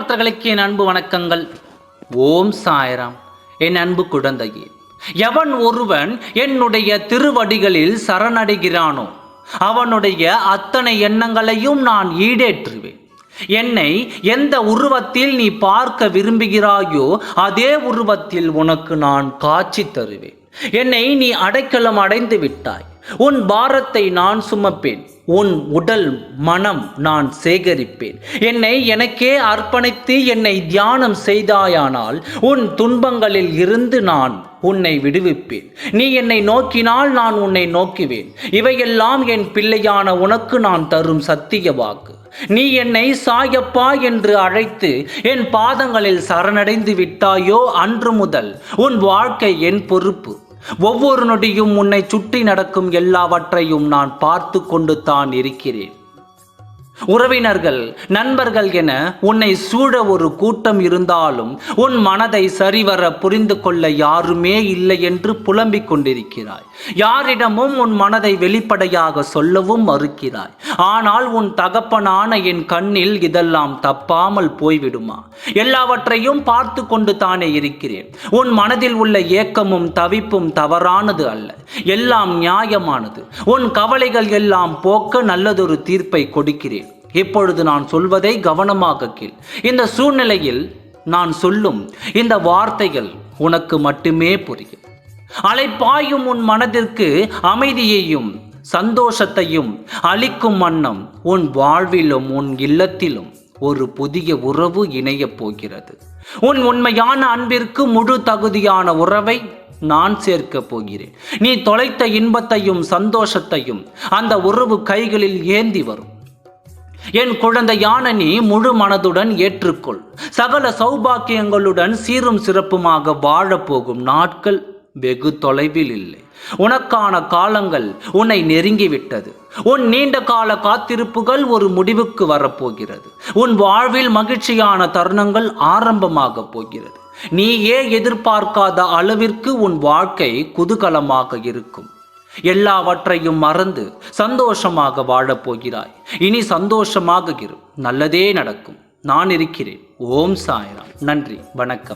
பக்தர்களுக்கு என் அன்பு வணக்கங்கள். ஓம் சாய்ராம். என் அன்பு குழந்தையே, எவன் ஒருவன் என்னுடைய திருவடிகளில் சரணடைகிறானோ அவனுடைய அத்தனை எண்ணங்களையும் நான் ஈடேற்றுவேன். என்னை எந்த உருவத்தில் நீ பார்க்க விரும்புகிறாயோ அதே உருவத்தில் உனக்கு நான் காட்சி தருவேன். என்னை நீ அடைக்கலம் அடைந்து விட்டாய். உன் பாரத்தை நான் சுமப்பேன். உன் உடல் மனம் நான் சேகரிப்பேன். என்னை எனக்கே அர்ப்பணித்து என்னை தியானம் செய்தாயானால் உன் துன்பங்களில் இருந்து நான் உன்னை விடுவிப்பேன். நீ என்னை நோக்கினால் நான் உன்னை நோக்குவேன். இவையெல்லாம் என் பிள்ளையான உனக்கு நான் தரும் சத்திய வாக்கு. நீ என்னை சாயப்பா என்று அழைத்து என் பாதங்களில் சரணடைந்து விட்டாயோ அன்று முதல் உன் வாழ்க்கை என் பொறுப்பு. ஒவ்வொரு நொடியும் உன்னை சுற்றி நடக்கும் எல்லாவற்றையும் நான் பார்த்து கொண்டு தான் இருக்கிறேன். உறவினர்கள் நண்பர்கள் என உன்னை சூழ ஒரு கூட்டம் இருந்தாலும் உன் மனதை சரிவர புரிந்து கொள்ள யாருமே இல்லை என்று புலம்பிக் கொண்டிருக்கிறாய். யாரிடமும் உன் மனதை வெளிப்படையாக சொல்லவும் மறுக்கிறாய். ஆனால் உன் தகப்பனான என் கண்ணில் இதெல்லாம் தப்பாமல் போய்விடுமா? எல்லாவற்றையும் பார்த்து கொண்டு தானே இருக்கிறேன். உன் மனதில் உள்ள ஏக்கமும் தவிப்பும் தவறானது அல்ல, எல்லாம் நியாயமானது. உன் கவலைகள் எல்லாம் போக்க நல்லதொரு தீர்ப்பை கொடுக்கிறேன். இப்பொழுது நான் சொல்வதை கவனமாக கேள். இந்த சூழ்நிலையில் நான் சொல்லும் இந்த வார்த்தைகள் உனக்கு மட்டுமே புரியும். அலைப்பாயும் உன் மனதிற்கு அமைதியையும் சந்தோஷத்தையும் அளிக்கும் வண்ணம் உன் வாழ்விலும் உன் இல்லத்திலும் ஒரு புதிய உறவு இணையப் போகிறது. உன் உண்மையான அன்பிற்கு முழு தகுதியான உறவை நான் சேர்க்கப் போகிறேன். நீ தொலைத்த இன்பத்தையும் சந்தோஷத்தையும் அந்த உறவு கைகளில் ஏந்தி வரும். என் குழந்தையான நீ முழு மனதுடன் ஏற்றுக்கொள். சகல சௌபாக்கியங்களுடன் சீரும் சிறப்புமாக வாழப்போகும் நாட்கள் வெகு தொலைவில் இல்லை. உனக்கான காலங்கள் உன்னை நெருங்கிவிட்டது. உன் நீண்ட கால காத்திருப்புகள் ஒரு முடிவுக்கு வரப்போகிறது. உன் வாழ்வில் மகிழ்ச்சியான தருணங்கள் ஆரம்பமாக போகிறது. நீயே எதிர்பார்க்காத அளவிற்கு உன் வாழ்க்கை குதூகலமாக இருக்கும். எல்லாவற்றையும் மறந்து சந்தோஷமாக வாழப்போகிறாய். இனி சந்தோஷமாக இரு. நல்லதே நடக்கும். நான் இருக்கிறேன். ஓம் சாய்ராம். நன்றி, வணக்கம்.